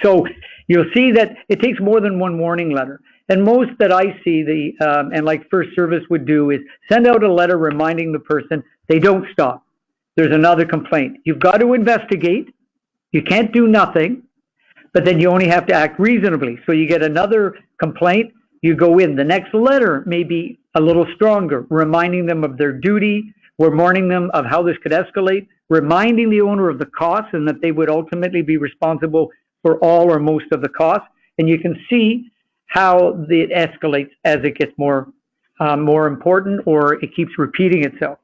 So you'll see that it takes more than one warning letter. And most that I see, and like First Service would do, is send out a letter reminding the person they don't stop. There's another complaint. You've got to investigate. You can't do nothing, but then you only have to act reasonably. So you get another complaint, you go in. The next letter may be a little stronger, reminding them of their duty. We're warning them of how this could escalate, reminding the owner of the costs and that they would ultimately be responsible for all or most of the costs. And you can see how it escalates as it gets more important, or it keeps repeating itself.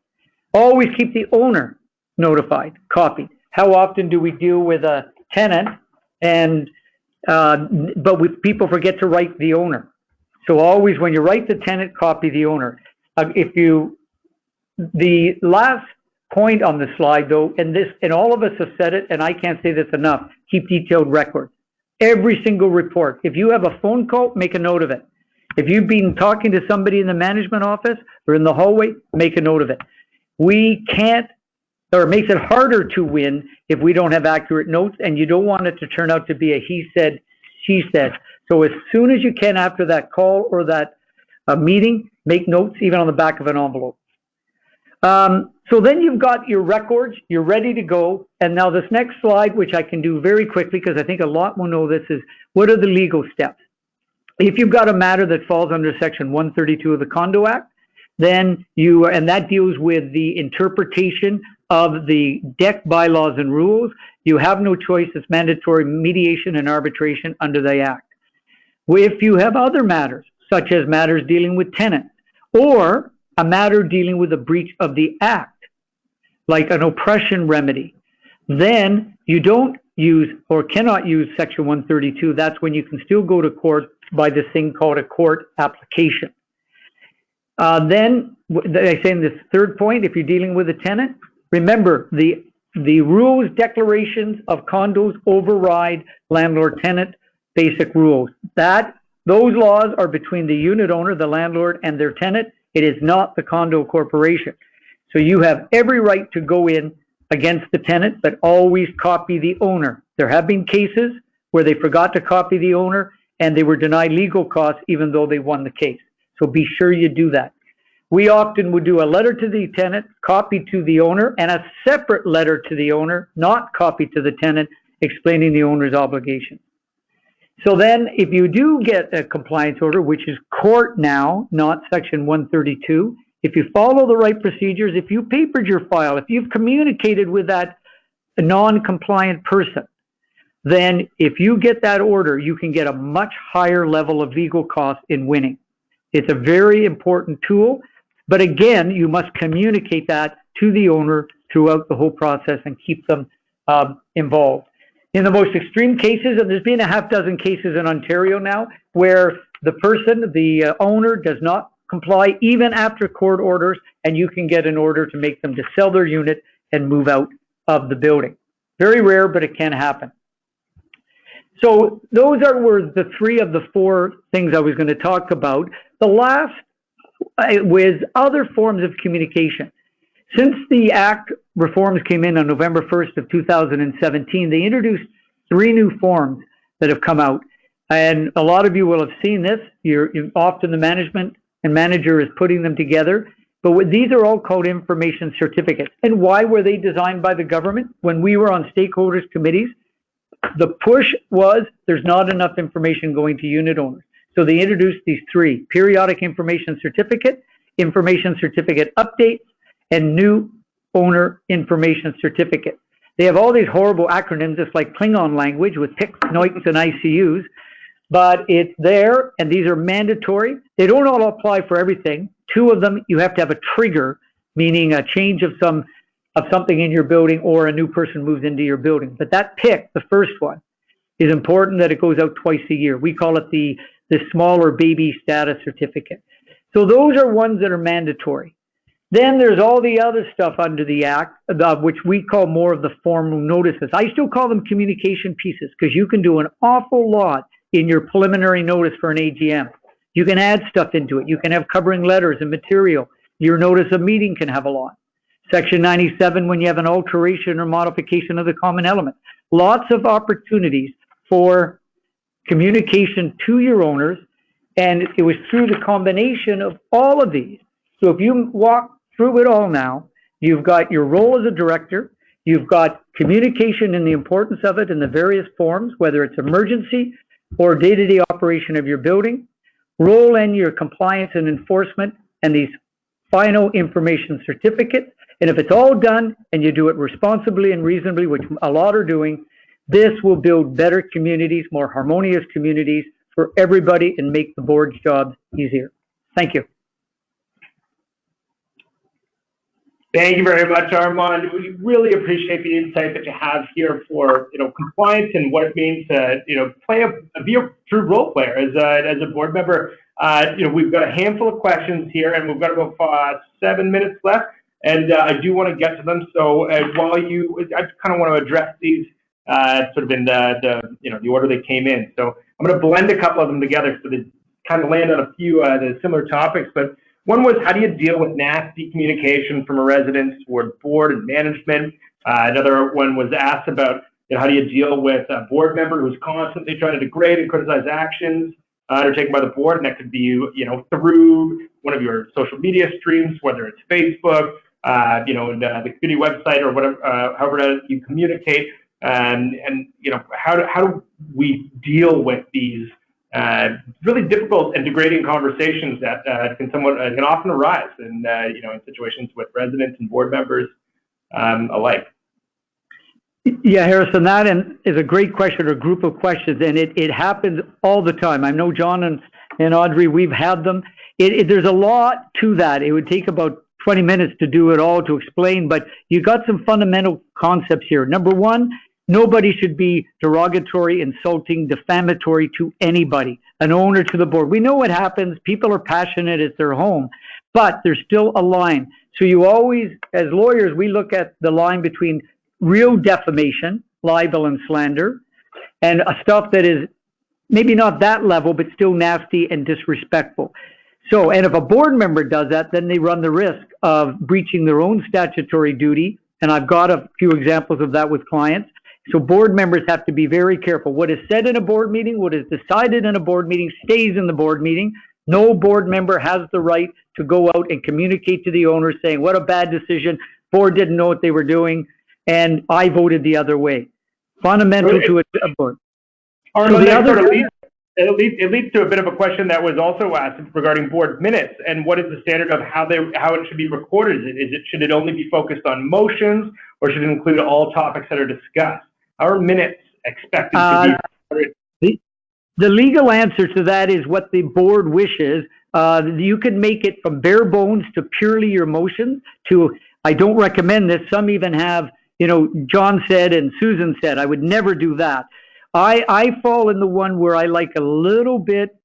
Always keep the owner notified, copied. How often do we deal with a tenant but people forget to write the owner? So always, when you write the tenant, copy the owner. The last point on the slide, though, and all of us have said it, and I can't say this enough: keep detailed records. Every single report. If you have a phone call, make a note of it. If you've been talking to somebody in the management office or in the hallway, make a note of it. We can't, or it makes it harder to win if we don't have accurate notes, and you don't want it to turn out to be a he said, she said. So as soon as you can after that call or that meeting, make notes, even on the back of an envelope. So then you've got your records, you're ready to go. And now this next slide, which I can do very quickly because I think a lot will know this, is what are the legal steps? If you've got a matter that falls under Section 132 of the Condo Act, then and that deals with the interpretation of the DEC bylaws and rules. You have no choice. It's mandatory mediation and arbitration under the Act. If you have other matters, such as matters dealing with tenants, or a matter dealing with a breach of the Act, like an oppression remedy, then you don't use or cannot use Section 132. That's when you can still go to court by this thing called a court application. Then, I say in this third point, if you're dealing with a tenant, remember the rules, declarations of condos override landlord-tenant basic rules. Those laws are between the unit owner, the landlord, and their tenant. It is not the condo corporation. So you have every right to go in against the tenant, but always copy the owner. There have been cases where they forgot to copy the owner and they were denied legal costs even though they won the case. So be sure you do that. We often would do a letter to the tenant, copy to the owner, and a separate letter to the owner, not copy to the tenant, explaining the owner's obligation. So then if you do get a compliance order, which is court now, not Section 132, if you follow the right procedures, if you papered your file, if you've communicated with that non-compliant person, then if you get that order, you can get a much higher level of legal costs in winning. It's a very important tool, but again, you must communicate that to the owner throughout the whole process and keep them involved. In the most extreme cases, and there's been a half dozen cases in Ontario now, where the person, the owner, does not comply even after court orders, and you can get an order to make them to sell their unit and move out of the building. Very rare, but it can happen. So those were the three of the four things I was going to talk about. The last was other forms of communication. Since the Act reforms came in on November 1st of 2017, they introduced 3 new forms that have come out. And a lot of you will have seen this. Often the management and manager is putting them together. But these are all called information certificates. And why were they designed by the government? When we were on stakeholders committees, the push was there's not enough information going to unit owners. So they introduced these 3: periodic information certificate updates, and new owner information certificate. They have all these horrible acronyms. It's like Klingon language with PICs, NOICs, and ICUs. But it's there, and these are mandatory. They don't all apply for everything. 2 of them, you have to have a trigger, meaning a change of something in your building, or a new person moves into your building. But that PIC, the first one, is important that it goes out twice a year. We call it the smaller baby status certificate. So those are ones that are mandatory. Then there's all the other stuff under the Act, which we call more of the formal notices. I still call them communication pieces, because you can do an awful lot in your preliminary notice for an AGM. You can add stuff into it. You can have covering letters and material. Your notice of meeting can have a lot. Section 97, when you have an alteration or modification of the common element. Lots of opportunities for communication to your owners, and it was through the combination of all of these. So if you walk through it all now, you've got your role as a director, you've got communication and the importance of it in the various forms, whether it's emergency or day-to-day operation of your building, role in your compliance and enforcement, and these final information certificates. And if it's all done and you do it responsibly and reasonably, which a lot are doing, this will build better communities, more harmonious communities for everybody, and make the board's job easier. Thank you. Thank you very much, Armand. We really appreciate the insight that you have here for compliance and what it means to be a true role player as a board member. We've got a handful of questions here, and we've got about 7 minutes left, and I do want to get to them. So I kind of want to address these sort of in the order they came in. So I'm going to blend a couple of them together so they kind of land on a few the similar topics. But one was, how do you deal with nasty communication from a resident toward board and management? Another one was asked about how do you deal with a board member who's constantly trying to degrade and criticize actions undertaken by the board, and that could be through one of your social media streams, whether it's Facebook, the community website, or whatever, however you communicate. And how do we deal with these really difficult and degrading conversations that can often arise in situations with residents and board members alike? Yeah, Harrison, that is a great question, or a group of questions, and it happens all the time. I know John and Audrey, we've had them. There's a lot to that. It would take about 20 minutes to do it all, to explain, but you got some fundamental concepts here. Number one, nobody should be derogatory, insulting, defamatory to anybody, an owner, to the board. We know what happens. People are passionate. It's their home, but there's still a line. So you always, as lawyers, we look at the line between real defamation, libel and slander, and stuff that is maybe not that level, but still nasty and disrespectful. So, and if a board member does that, then they run the risk of breaching their own statutory duty. And I've got a few examples of that with clients. So board members have to be very careful. What is said in a board meeting, what is decided in a board meeting, stays in the board meeting. No board member has the right to go out and communicate to the owner saying, what a bad decision, board didn't know what they were doing, and I voted the other way. Fundamental to a board. Arnold, it leads to a bit of a question that was also asked regarding board minutes, and what is the standard of how it should be recorded? Should it only be focused on motions, or should it include all topics that are discussed? How are minutes expected to be recorded? The legal answer to that is what the board wishes. You can make it from bare bones to purely your motions to, I don't recommend this. Some even have, John said and Susan said, I would never do that. I fall in the one where I like a little bit,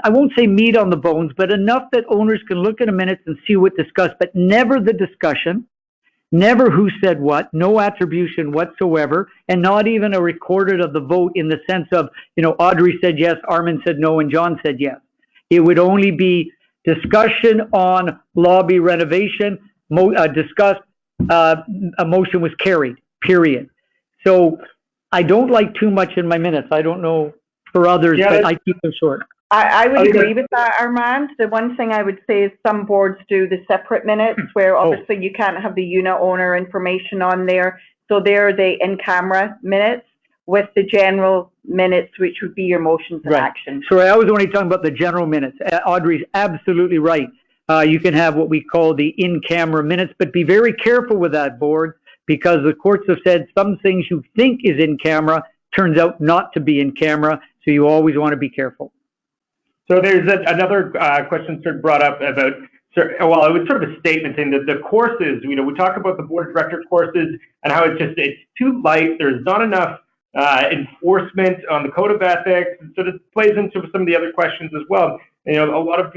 I won't say meat on the bones, but enough that owners can look at a minute and see what discussed, but never the discussion, never who said what, no attribution whatsoever, and not even a recorded of the vote in the sense of, Audrey said yes, Armand said no, and John said yes. It would only be discussion on lobby renovation, discussed, a motion was carried, period. So I don't like too much in my minutes. I don't know for others, Yeah, but I keep them short. I would Okay. agree with that, Armand. The one thing I would say is some boards do the separate minutes where obviously you can't have the unit owner information on there. So they're the in-camera minutes with the general minutes, which would be your motions and Right. actions. Sorry, I was only talking about the general minutes. Audrey's absolutely right. You can have what we call the in-camera minutes, but be very careful with that, board, because the courts have said some things you think is in camera turns out not to be in camera, so you always want to be careful. So there's another question sort of brought up about, well, it was sort of a statement saying that the courses, we talk about the board of director courses and how it's too light. There's not enough enforcement on the code of ethics. And so this plays into some of the other questions as well. A lot of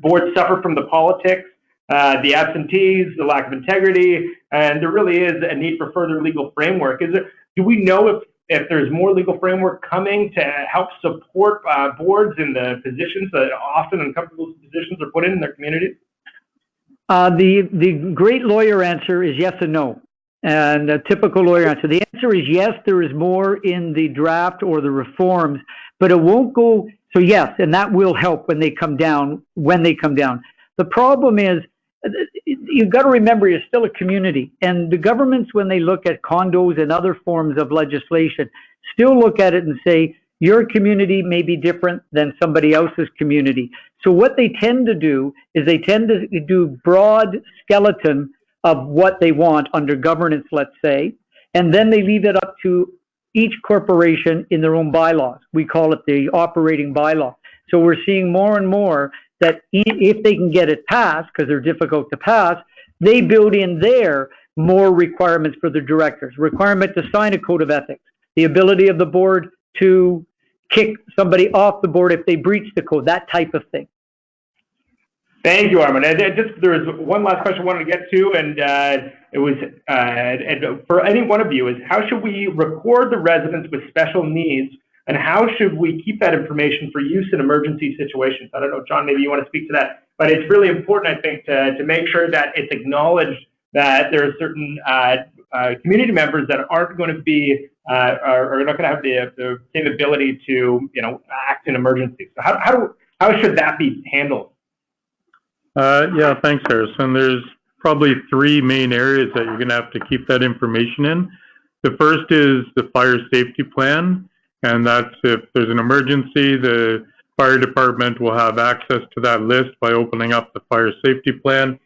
boards suffer from the politics, the absentees, the lack of integrity, and there really is a need for further legal framework. Do we know if there's more legal framework coming to help support boards in the positions that often uncomfortable positions are put in their communities? The great lawyer answer is yes and no. And a typical lawyer answer. The answer is yes, there is more in the draft or the reforms, but it won't go. So yes, and that will help when they come down, The problem is, you've got to remember, you're still a community. And the governments, when they look at condos and other forms of legislation, still look at it and say, your community may be different than somebody else's community. So what they tend to do is they tend to do broad skeleton of what they want under governance, let's say, and then they leave it up to each corporation in their own bylaws. We call it the operating bylaw. So we're seeing more and more that if they can get it passed, because they're difficult to pass, they build in there more requirements for the directors. Requirement to sign a code of ethics, the ability of the board to kick somebody off the board if they breach the code, that type of thing. Thank you, Armand. And there was one last question I wanted to get to, and it was and for any one of you, is how should we record the residents with special needs, and how should we keep that information for use in emergency situations? I don't know, John, maybe you want to speak to that, but it's really important, I think, to make sure that it's acknowledged that there are certain community members that aren't going to be are not going to have the same ability to act in emergencies. So how should that be handled? Yeah, thanks, Harrison. There's probably three main areas that you're going to have to keep that information in. The first is the fire safety plan, and that's if there's an emergency, the fire department will have access to that list by opening up the fire safety plan.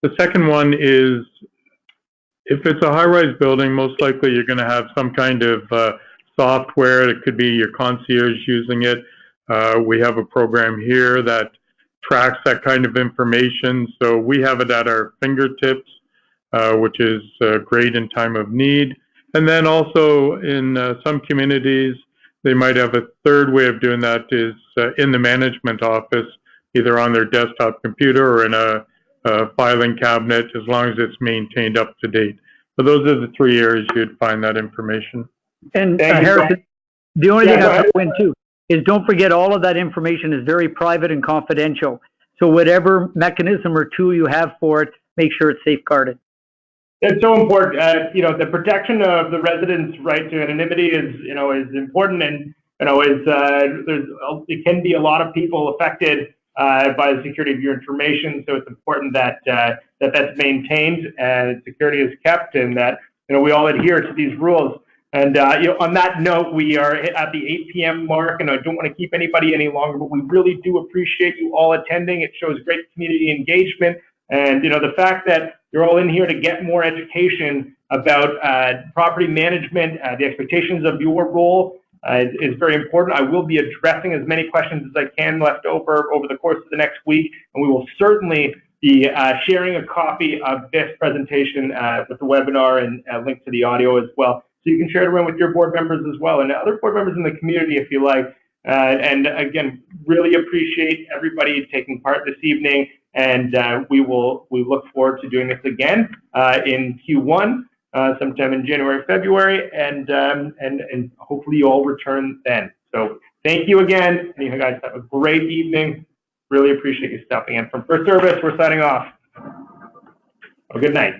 The second one is if it's a high-rise building, most likely you're going to have some kind of software. It could be your concierge using it. We have a program here that tracks that kind of information. So we have it at our fingertips, which is great in time of need. And then also in some communities, they might have a third way of doing that is in the management office, either on their desktop computer or in a filing cabinet, as long as it's maintained up to date. But those are the three areas you'd find that information. And Harrison, the only thing I throw in too is don't forget all of that information is very private and confidential. So whatever mechanism or tool you have for it, make sure it's safeguarded. It's so important. The protection of the residents' right to anonymity is important, and it can be a lot of people affected by the security of your information. So it's important that that's maintained and security is kept, and that we all adhere to these rules. And on that note, we are at the 8 p.m. mark, and I don't want to keep anybody any longer, but we really do appreciate you all attending. It shows great community engagement, and the fact that you're all in here to get more education about property management, the expectations of your role is very important. I will be addressing as many questions as I can left over the course of the next week, and we will certainly be sharing a copy of this presentation with the webinar and a link to the audio as well. So you can share it around with your board members as well and other board members in the community if you like. And again, really appreciate everybody taking part this evening. And we look forward to doing this again in Q1, sometime in January, February, and hopefully you all return then. So thank you again. And you guys have a great evening. Really appreciate you stopping in. From First Service, we're signing off. Have a good night.